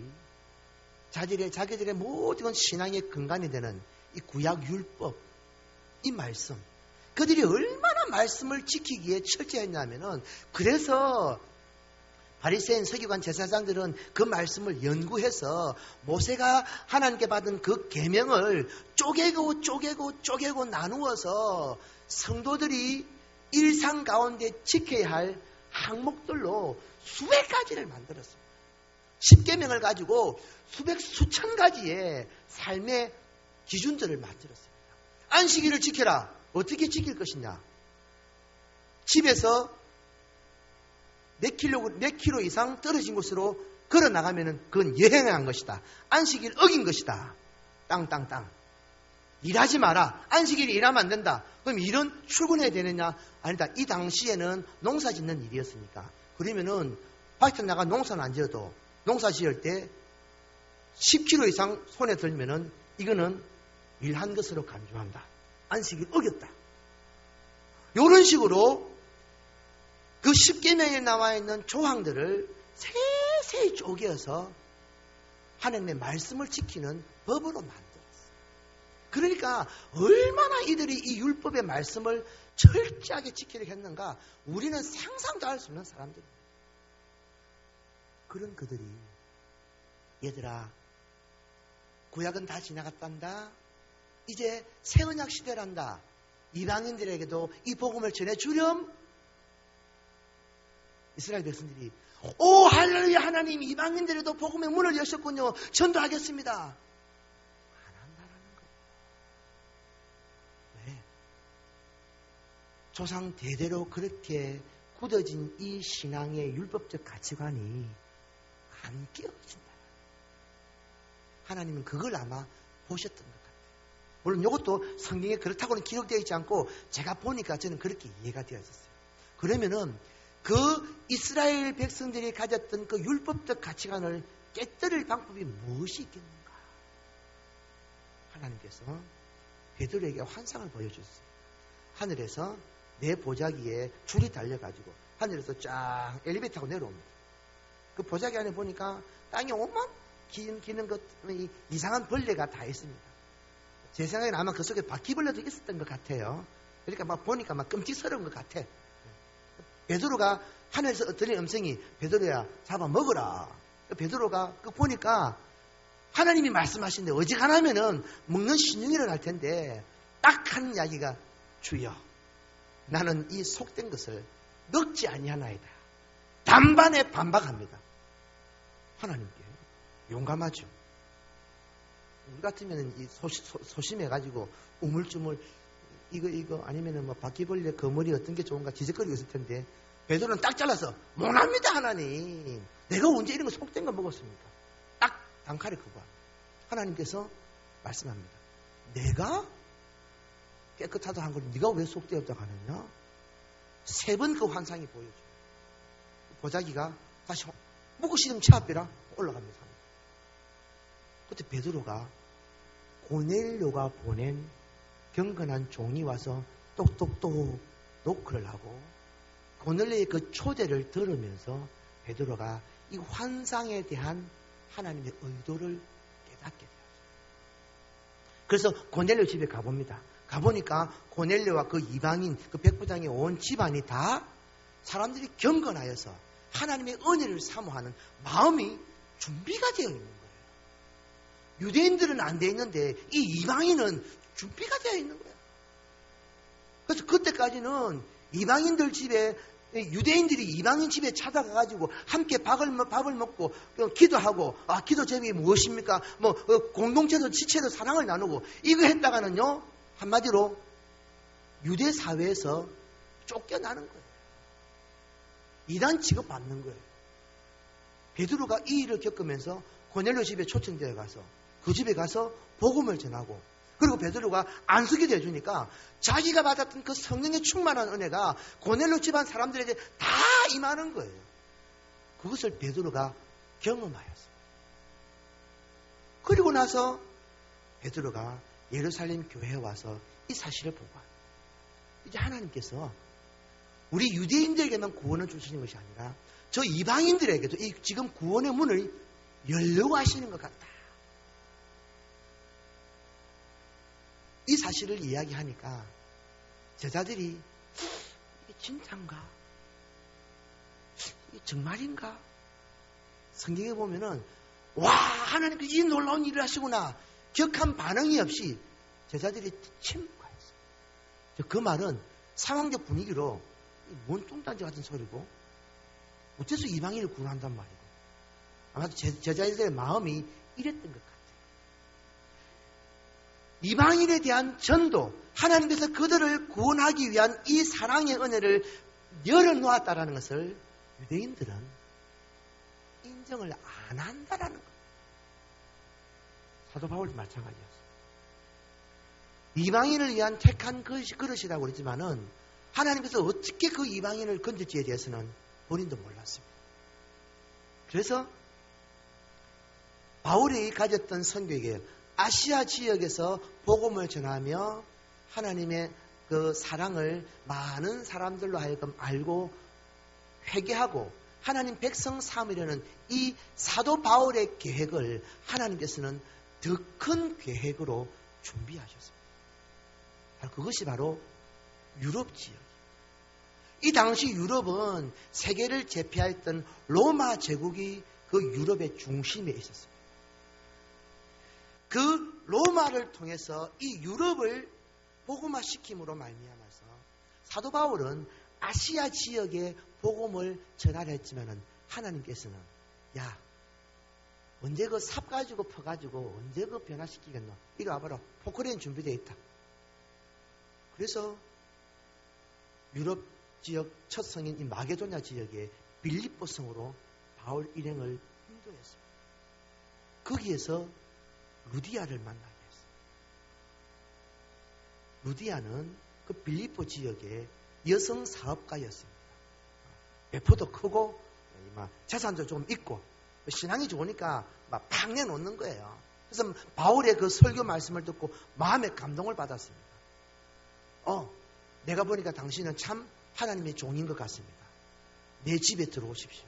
자기들의 모든 신앙의 근간이 되는 이 구약 율법, 이 말씀, 그들이 얼마나 말씀을 지키기에 철저했냐면은 그래서 바리새인 서기관 제사장들은 그 말씀을 연구해서 모세가 하나님께 받은 그 계명을 쪼개고 나누어서 성도들이 일상 가운데 지켜야 할 항목들로 수백 가지를 만들었습니다. 10계명을 가지고 수천 가지의 삶의 기준들을 만들었습니다. 안식일을 지켜라. 어떻게 지킬 것이냐? 집에서 몇 킬로 이상 떨어진 곳으로 걸어 나가면은 그건 여행한 것이다. 안식일 어긴 것이다. 땅. 일하지 마라. 안식일에 일하면 안 된다. 그럼 일은 출근해야 되느냐? 아니다. 이 당시에는 농사 짓는 일이었으니까. 그러면은 밭에 나가 농사는 안 지어도 농사 지을 때 10kg 이상 손에 들면은 이거는 일한 것으로 간주한다. 안식일 어겼다. 이런 식으로 그 10계명에 나와 있는 조항들을 세세히 쪼개어서 하나님의 말씀을 지키는 법으로 만들었어요. 그러니까 얼마나 이들이 이 율법의 말씀을 철저하게 지키려고 했는가 우리는 상상도 할 수 없는 사람들입니다. 그런 그들이 얘들아 구약은 다 지나갔단다. 이제 새 언약 시대란다. 이방인들에게도 이 복음을 전해주렴. 이스라엘 백성들이 오 할렐루야 하나님 이방인들에도 복음의 문을 여셨군요. 전도하겠습니다. 안 한다라는 거예요. 왜? 조상 대대로 그렇게 굳어진 이 신앙의 율법적 가치관이 안 깨어진다. 하나님은 그걸 아마 보셨던 것 같아요. 물론 이것도 성경에 그렇다고는 기록되어 있지 않고 제가 보니까 저는 그렇게 이해가 되어 있었어요. 그러면은 그 이스라엘 백성들이 가졌던 그 율법적 가치관을 깨뜨릴 방법이 무엇이 있겠는가? 하나님께서 베드로에게 환상을 보여주셨어요. 하늘에서 내 보자기에 줄이 달려가지고 하늘에서 쫙 엘리베이터 타고 내려옵니다. 그 보자기 안에 보니까 땅에 기는 것, 이상한 벌레가 다 있습니다. 제 생각에는 아마 그 속에 바퀴벌레도 있었던 것 같아요. 그러니까 막 보니까 막 끔찍스러운 것 같아. 베드로가 하늘에서 들린 음성이 베드로야 잡아 먹어라. 베드로가 그 보니까 하나님이 말씀하시는데 어지간하면은 먹는 신용이라고 할 텐데 딱 하는 이야기가 주여 나는 이 속된 것을 먹지 아니하나이다. 단번에 반박합니다. 하나님께 용감하죠. 우리 같으면 이 소심해가지고 우물쭈물 이거 아니면은 뭐 바퀴벌레 거머리 어떤 게 좋은가 지적거리고 있을 텐데 베드로는 딱 잘라서 못합니다 하나님. 내가 언제 이런 거 속된 거 먹었습니까? 딱 단칼에 그거. 하나님께서 말씀합니다. 내가 깨끗하다 한 걸 네가 왜 속되었다고 하느냐? 3번 그 환상이 보여줘요. 보자기가 다시 먹고 싶으면 차 앞이라 올라갑니다. 그때 베드로가 고넬료가 보낸 경건한 종이 와서 똑똑똑 노크를 하고 고넬료의 그 초대를 들으면서 베드로가 이 환상에 대한 하나님의 의도를 깨닫게 되었어요. 그래서 고넬료 집에 가봅니다. 가보니까 고넬료와 그 이방인, 그 백부장의 온 집안이 다 사람들이 경건하여서 하나님의 은혜를 사모하는 마음이 준비가 되어 있는 거예요. 유대인들은 안 되어 있는데 이 이방인은 준비가 되어 있는 거예요. 그래서 그때까지는 이방인들 집에 유대인들이 이방인 집에 찾아가가지고 함께 밥을 먹고 기도하고 기도 제목이 무엇입니까? 공동체도 지체도 사랑을 나누고 이거 했다가는요 한마디로 유대 사회에서 쫓겨나는 거예요. 이단 취급받는 거예요. 베드로가 이 일을 겪으면서 고넬료 집에 초청되어 가서 그 집에 가서 복음을 전하고 그리고 베드로가 안수기도 해주니까 자기가 받았던 그 성령의 충만한 은혜가 고넬료 집안 사람들에게 다 임하는 거예요. 그것을 베드로가 경험하였어요. 그리고 나서 베드로가 예루살렘 교회에 와서 이 사실을 보고 이제 하나님께서 우리 유대인들에게만 구원을 주시는 것이 아니라 저 이방인들에게도 이 지금 구원의 문을 열려고 하시는 것 같다. 이 사실을 이야기하니까 제자들이 이게 진짠가? 이게 정말인가? 성경에 보면은 와 하나님께서 이 놀라운 일을 하시구나 격한 반응이 없이 제자들이 침묵하였어요. 그 말은 상황적 분위기로 뭔 뚱딴지 같은 소리고 어째서 이방인을 구원한단 말이고 아마도 제자들의 마음이 이랬던 것 같아요. 이방인에 대한 전도, 하나님께서 그들을 구원하기 위한 이 사랑의 은혜를 열어놓았다라는 것을 유대인들은 인정을 안 한다라는 거예요. 사도 바울도 마찬가지였어요. 이방인을 위한 택한 그릇이라고 그러지만은 하나님께서 어떻게 그 이방인을 건질지에 대해서는 본인도 몰랐습니다. 그래서 바울이 가졌던 선교에게 아시아 지역에서 복음을 전하며 하나님의 그 사랑을 많은 사람들로 하여금 알고 회개하고 하나님 백성 삼으려는 이 사도 바울의 계획을 하나님께서는 더 큰 계획으로 준비하셨습니다. 그것이 바로 유럽 지역. 이 당시 유럽은 세계를 제패했던 로마 제국이 그 유럽의 중심에 있었습니다. 그 로마를 통해서 이 유럽을 복음화시킴으로 말미암아서 사도 바울은 아시아 지역에 복음을 전하려 했지만은 하나님께서는 야 언제 그 삽 가지고 퍼가지고 언제 그 변화시키겠노? 이리 와봐라. 포크레인 준비되어 있다. 그래서 유럽 지역 첫 성인 이 마게도냐 지역의 빌립보 성으로 바울 일행을 인도했습니다. 거기에서 루디아를 만나게 했어요. 루디아는 그 빌립보 지역의 여성 사업가였습니다. 배포도 크고 재산도 좀 있고 신앙이 좋으니까 막 팍 내놓는 거예요. 그래서 바울의 그 설교 말씀을 듣고 마음에 감동을 받았습니다. 내가 보니까 당신은 참 하나님의 종인 것 같습니다. 내 집에 들어오십시오.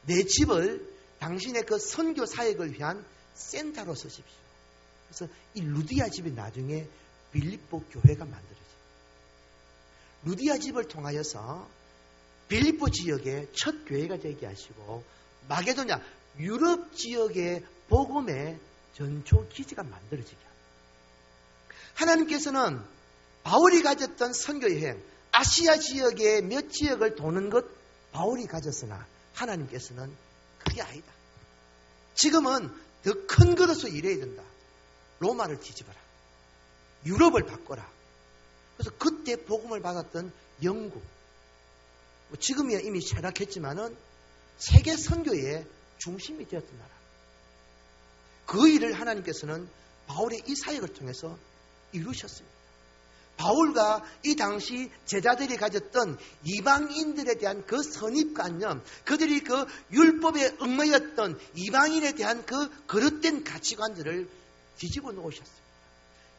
내 집을 당신의 그 선교 사역을 위한 센터로 쓰십시오. 그래서 이 루디아 집이 나중에 빌립보 교회가 만들어져요. 루디아 집을 통하여서 빌립보 지역의 첫 교회가 되게 하시고 마게도냐 유럽 지역의 복음의 전초 기지가 만들어지게 합니다. 하나님께서는 바울이 가졌던 선교 여행, 아시아 지역의 몇 지역을 도는 것 바울이 가졌으나 하나님께서는 그게 아니다. 지금은 더 큰 그릇으로 일해야 된다. 로마를 뒤집어라. 유럽을 바꿔라. 그래서 그때 복음을 받았던 영국, 지금이야 이미 쇠락했지만은 세계 선교의 중심이 되었던 나라. 그 일을 하나님께서는 바울의 이 사역을 통해서 이루셨습니다. 바울과 이 당시 제자들이 가졌던 이방인들에 대한 그 선입관념, 그들이 그 율법에 얽매였던 이방인에 대한 그 그릇된 가치관들을 뒤집어 놓으셨습니다.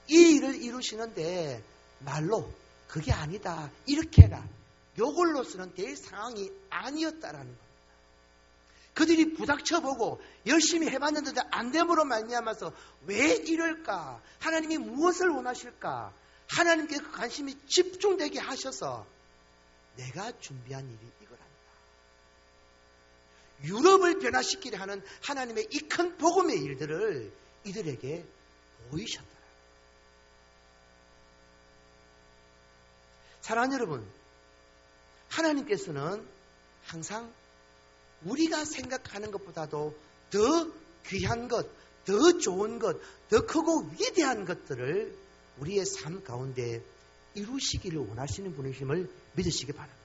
이 일을 이루시는데 말로 그게 아니다, 이렇게 해라, 요걸로서는 될 상황이 아니었다라는 겁니다. 그들이 부닥쳐보고 열심히 해봤는데 안 됨으로 말미암아서 왜 이럴까? 하나님이 무엇을 원하실까? 하나님께 그 관심이 집중되게 하셔서 내가 준비한 일이 이거랍니다. 유럽을 변화시키려 하는 하나님의 이 큰 복음의 일들을 이들에게 보이셨더라. 사랑하는 여러분, 하나님께서는 항상 우리가 생각하는 것보다도 더 귀한 것, 더 좋은 것, 더 크고 위대한 것들을 우리의 삶 가운데 이루시기를 원하시는 분이심을 믿으시기 바랍니다.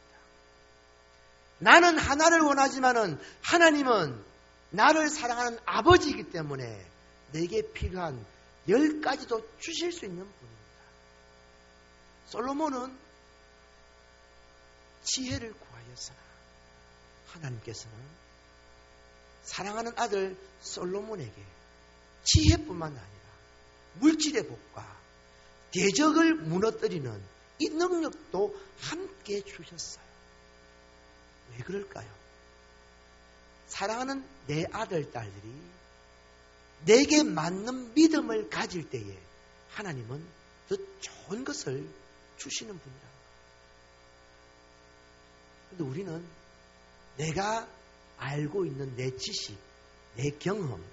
나는 하나를 원하지만은 하나님은 나를 사랑하는 아버지이기 때문에 내게 필요한 10가지도 주실 수 있는 분입니다. 솔로몬은 지혜를 구하였으나 하나님께서는 사랑하는 아들 솔로몬에게 지혜뿐만 아니라 물질의 복과 대적을 무너뜨리는 이 능력도 함께 주셨어요. 왜 그럴까요? 사랑하는 내 아들, 딸들이 내게 맞는 믿음을 가질 때에 하나님은 더 좋은 것을 주시는 분이라는 거예요. 그런데 우리는 내가 알고 있는 내 지식, 내 경험,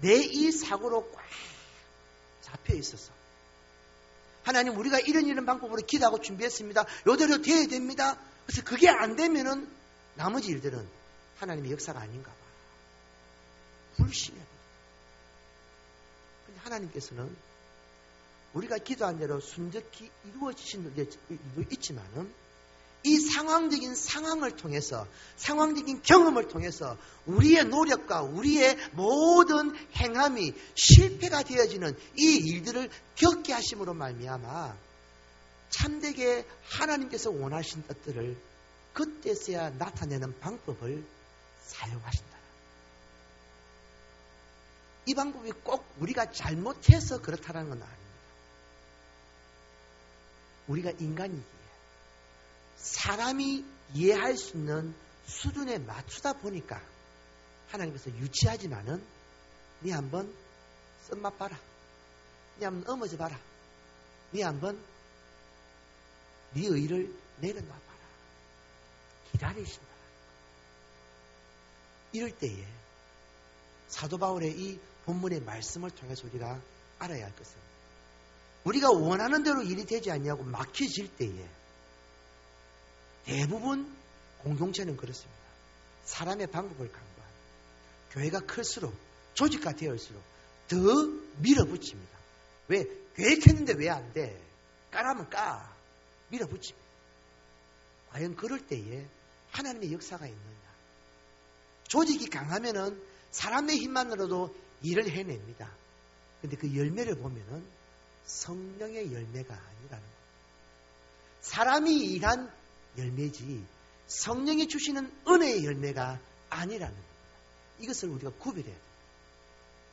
내 이 사고로 꽉 잡혀 있어서 하나님, 우리가 이런 방법으로 기도하고 준비했습니다. 요대로 돼야 됩니다. 그래서 그게 안 되면은 나머지 일들은 하나님의 역사가 아닌가 봐. 불신해요. 근데 하나님께서는 우리가 기도한 대로 순적히 이루어지신 일도 있지만은 이 상황적인 상황을 통해서, 상황적인 경험을 통해서 우리의 노력과 우리의 모든 행함이 실패가 되어지는 이 일들을 겪게 하심으로 말미암아 참되게 하나님께서 원하신 것들을 그때서야 나타내는 방법을 사용하신다. 이 방법이 꼭 우리가 잘못해서 그렇다는 건 아닙니다. 우리가 인간이기에 사람이 이해할 수 있는 수준에 맞추다 보니까 하나님께서 유치하지만은 네 한번 쓴맛 봐라. 네 한번 넘어져 봐라. 네 한번 네 의를 내려놔 봐라. 기다리신다. 이럴 때에 사도 바울의 이 본문의 말씀을 통해서 우리가 알아야 할 것은 우리가 원하는 대로 일이 되지 않냐고 막혀질 때에 대부분 공동체는 그렇습니다. 사람의 방법을 강구하는 교회가 클수록 조직화 되어올수록 더 밀어붙입니다. 왜? 계획했는데 왜 안 돼? 까라면 까. 밀어붙입니다. 과연 그럴 때에 하나님의 역사가 있느냐? 조직이 강하면은 사람의 힘만으로도 일을 해냅니다. 근데 그 열매를 보면은 성령의 열매가 아니라는 거예요. 사람이 일한 열매지 성령이 주시는 은혜의 열매가 아니라는 겁니다. 이것을 우리가 구별해야 돼요.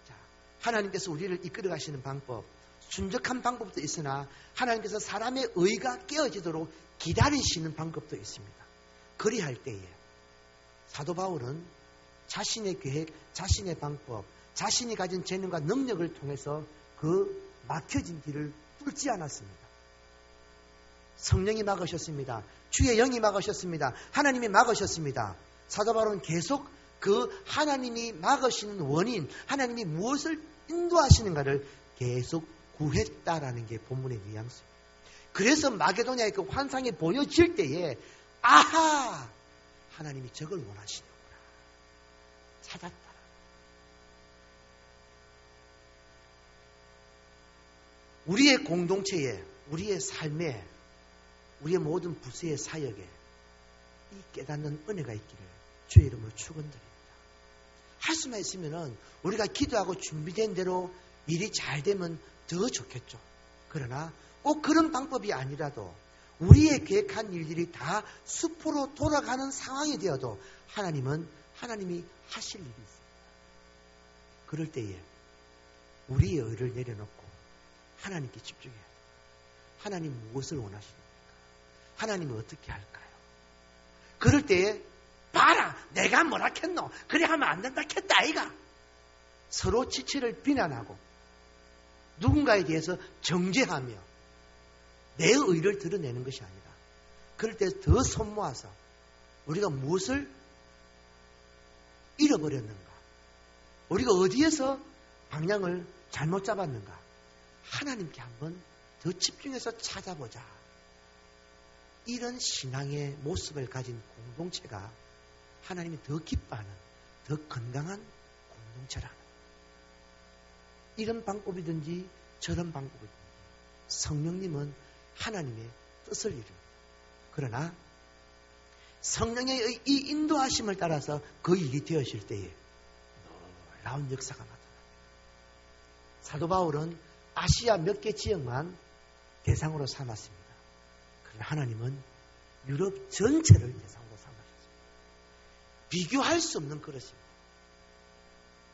자, 하나님께서 우리를 이끌어 가시는 방법, 순적한 방법도 있으나 하나님께서 사람의 의가 깨어지도록 기다리시는 방법도 있습니다. 그리할 때에 사도 바울은 자신의 계획, 자신의 방법, 자신이 가진 재능과 능력을 통해서 그 막혀진 길을 뚫지 않았습니다. 성령이 막으셨습니다. 주의 영이 막으셨습니다. 하나님이 막으셨습니다. 사도 바울은 계속 그 하나님이 막으시는 원인, 하나님이 무엇을 인도하시는가를 계속 구했다라는 게 본문의 뉘앙스입니다. 그래서 마게도냐의 그 환상이 보여질 때에 아하! 하나님이 저걸 원하시는구나. 찾았다. 우리의 공동체에, 우리의 삶에, 우리의 모든 부서의 사역에 이 깨닫는 은혜가 있기를 주의 이름으로 축원드립니다. 할 수만 있으면은 우리가 기도하고 준비된 대로 일이 잘 되면 더 좋겠죠. 그러나 꼭 그런 방법이 아니라도 우리의 계획한 일들이 다 수포로 돌아가는 상황이 되어도 하나님이 하실 일이 있습니다. 그럴 때에 우리의 의를 내려놓고 하나님께 집중해야 돼요. 하나님 무엇을 원하십니까? 하나님은 어떻게 할까요? 그럴 때에 봐라! 내가 뭐라 했노? 그래 하면 안 된다 했다 아이가? 서로 지체를 비난하고 누군가에 대해서 정죄하며 내 의를 드러내는 것이 아니라 그럴 때 더 손 모아서 우리가 무엇을 잃어버렸는가? 우리가 어디에서 방향을 잘못 잡았는가? 하나님께 한번 더 집중해서 찾아보자. 이런 신앙의 모습을 가진 공동체가 하나님이 더 기뻐하는, 더 건강한 공동체라는 이런 방법이든지 저런 방법이든지 성령님은 하나님의 뜻을 이룹니다. 그러나 성령의 이 인도하심을 따라서 그 일이 되어질 때에 놀라운 역사가 나타납니다. 사도 바울은 아시아 몇 개 지역만 대상으로 삼았습니다. 그러나 하나님은 유럽 전체를 대상으로 삼으셨습니다. 비교할 수 없는 그릇입니다.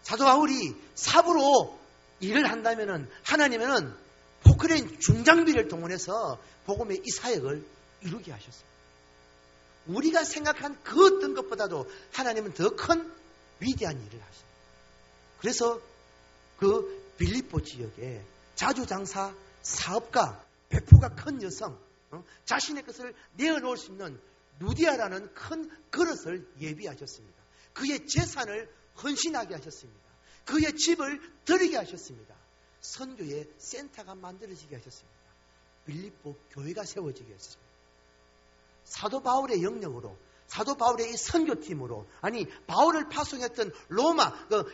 사도 바울이 삽으로 일을 한다면은 하나님은 포크레인 중장비를 동원해서 복음의 이 사역을 이루게 하셨습니다. 우리가 생각한 그 어떤 것보다도 하나님은 더 큰 위대한 일을 하십니다. 그래서 그 빌립보 지역에 자주장사, 사업가, 배포가 큰 여성, 자신의 것을 내어놓을 수 있는 누디아라는 큰 그릇을 예비하셨습니다. 그의 재산을 헌신하게 하셨습니다. 그의 집을 드리게 하셨습니다. 선교의 센터가 만들어지게 하셨습니다. 빌립보 교회가 세워지게 하셨습니다. 사도 바울의 영역으로, 사도 바울의 이 선교팀으로, 아니 바울을 파송했던 로마,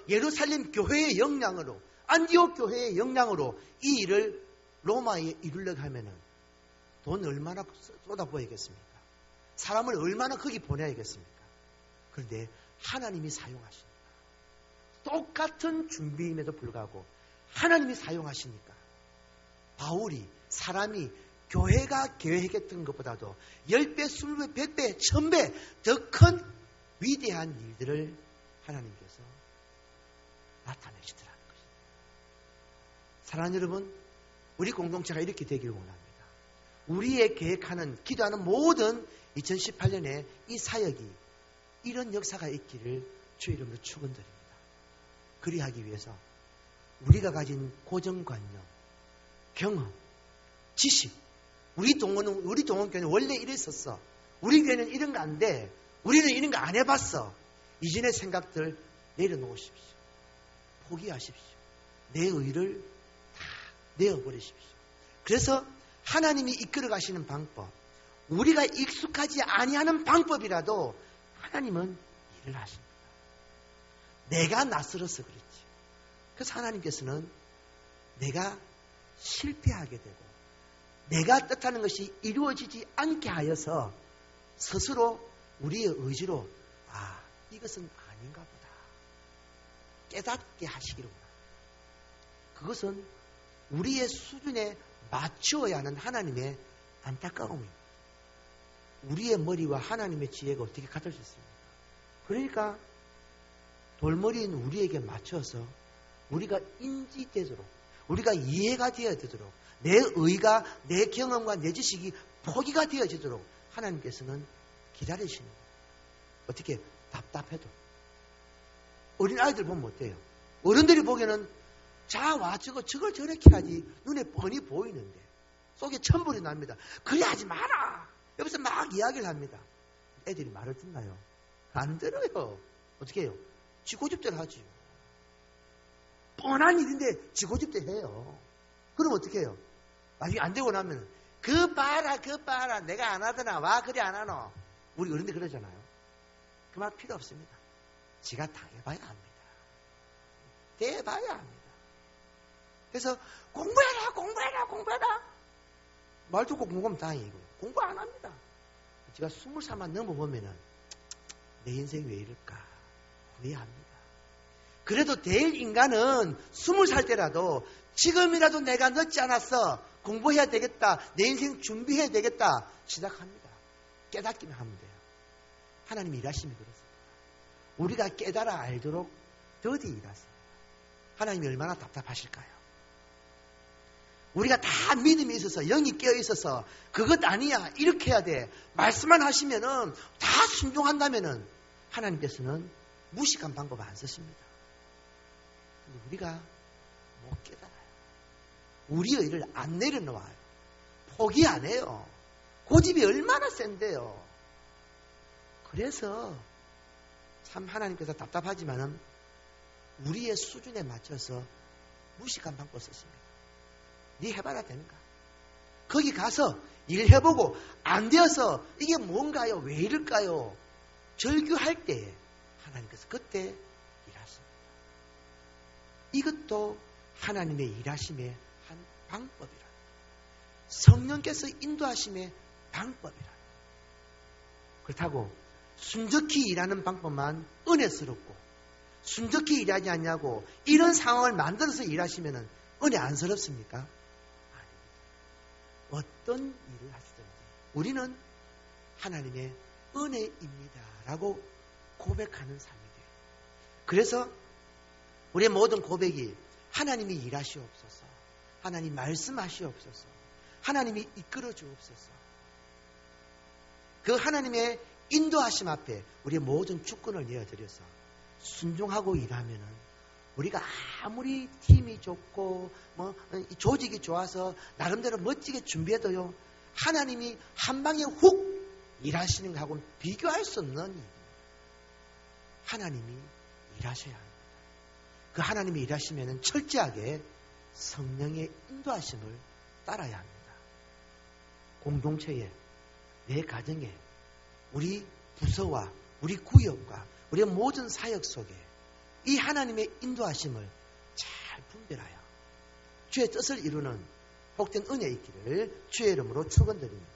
예루살렘 교회의 역량으로, 안디옥 교회의 역량으로 이 일을 로마에 이루려고 하면은 돈 얼마나 쏟아부어야겠습니까? 사람을 얼마나 거기 보내야겠습니까? 그런데 하나님이 사용하십니다. 똑같은 준비임에도 불구하고 하나님이 사용하시니까 바울이, 사람이, 교회가 계획했던 것보다도 10배, 20배, 100배, 1000배 더 큰 위대한 일들을 하나님께서 나타내시더라는 것입니다. 사랑하는 여러분, 우리 공동체가 이렇게 되기를 원합니다. 우리의 계획하는, 기도하는 모든 2018년에 이 사역이 이런 역사가 있기를 주의 이름으로 축원드립니다. 그리하기 위해서 우리가 가진 고정관념, 경험, 지식, 우리 동원교회는 원래 이랬었어. 우리 교회는 이런 거 안 돼. 우리는 이런 거 안 해봤어. 이전의 생각들 내려놓으십시오. 포기하십시오. 내 의를 다 내어버리십시오. 그래서 하나님이 이끌어 가시는 방법, 우리가 익숙하지 아니하는 방법이라도 하나님은 일을 하십니다. 내가 낯설어서 그렇지. 그래서 하나님께서는 내가 실패하게 되고 내가 뜻하는 것이 이루어지지 않게 하여서 스스로 우리의 의지로 이것은 아닌가 보다 깨닫게 하시기를 원합니다. 그것은 우리의 수준에 맞추어야 하는 하나님의 안타까움입니다. 우리의 머리와 하나님의 지혜가 어떻게 같을 수 있습니까? 그러니까 돌머리인 우리에게 맞춰서 우리가 인지되도록, 우리가 이해가 되어야 되도록, 내 의가, 내 경험과 내 지식이 포기가 되어지도록 하나님께서는 기다리시는 거예요. 어떻게 답답해도 어린 아이들 보면 어때요? 어른들이 보기에는 자와 저걸 저렇게 하지 눈에 뻔히 보이는데 속에 천불이 납니다. 그래 하지 마라. 여기서 막 이야기를 합니다. 애들이 말을 듣나요? 안 들어요. 어떻게 해요? 지 고집대로 하지요. 뻔한 일인데 지 고집대로 해요. 그럼 어떻게 해요? 나중에 안 되고 나면 그 봐라 내가 안 하더나 와 그래 안 하노. 우리 어른들 그러잖아요. 그 말 필요 없습니다. 지가 당해봐야 합니다. 대봐야 합니다. 그래서 공부해라 말 듣고 공부하면 다행이고 공부 안 합니다. 제가 20살만 넘어보면은 내 인생이 왜 이럴까 후회합니다. 그래도 될 인간은 20살 때라도 지금이라도 내가 늦지 않았어 공부해야 되겠다 내 인생 준비해야 되겠다 시작합니다. 깨닫기만 하면 돼요. 하나님이 일하심이 그렇습니다. 우리가 깨달아 알도록 더디 일하세요. 하나님이 얼마나 답답하실까요? 우리가 다 믿음이 있어서 영이 깨어 있어서 그것 아니야 이렇게 해야 돼 말씀만 하시면은 다 순종한다면은 하나님께서는 무식한 방법 안 쓰십니다. 근데 우리가 못 깨달아요. 우리의 일을 안 내려놓아요. 포기 안 해요. 고집이 얼마나 센데요. 그래서 참 하나님께서 답답하지만은 우리의 수준에 맞춰서 무식한 방법 쓰십니다. 네 해봐라 되는가? 거기 가서 일해보고 안 되어서 이게 뭔가요? 왜 이럴까요? 절규할 때 하나님께서 그때 일하십니다. 이것도 하나님의 일하심의 한 방법이라. 성령께서 인도하심의 방법이라. 그렇다고 순적히 일하는 방법만 은혜스럽고 순적히 일하지 않냐고 이런 상황을 만들어서 일하시면 은혜 안스럽습니까? 아닙니다. 어떤 일을 하시든지 우리는 하나님의 은혜입니다라고 고백하는 삶이 돼요. 그래서 우리의 모든 고백이 하나님이 일하시옵소서, 하나님 말씀하시옵소서, 하나님이 이끌어 주옵소서. 그 하나님의 인도하심 앞에 우리의 모든 주권을 내어드려서 순종하고 일하면은 우리가 아무리 팀이 좋고 조직이 좋아서 나름대로 멋지게 준비해도요 하나님이 한 방에 훅 일하시는 것하고는 비교할 수 없는 일입니다. 하나님이 일하셔야 합니다. 그 하나님이 일하시면은 철저하게 성령의 인도하심을 따라야 합니다. 공동체에, 내 가정에, 우리 부서와 우리 구역과 우리의 모든 사역 속에 이 하나님의 인도하심을 잘 분별하여 주의 뜻을 이루는 복된 은혜 있기를 주의 이름으로 축원드립니다.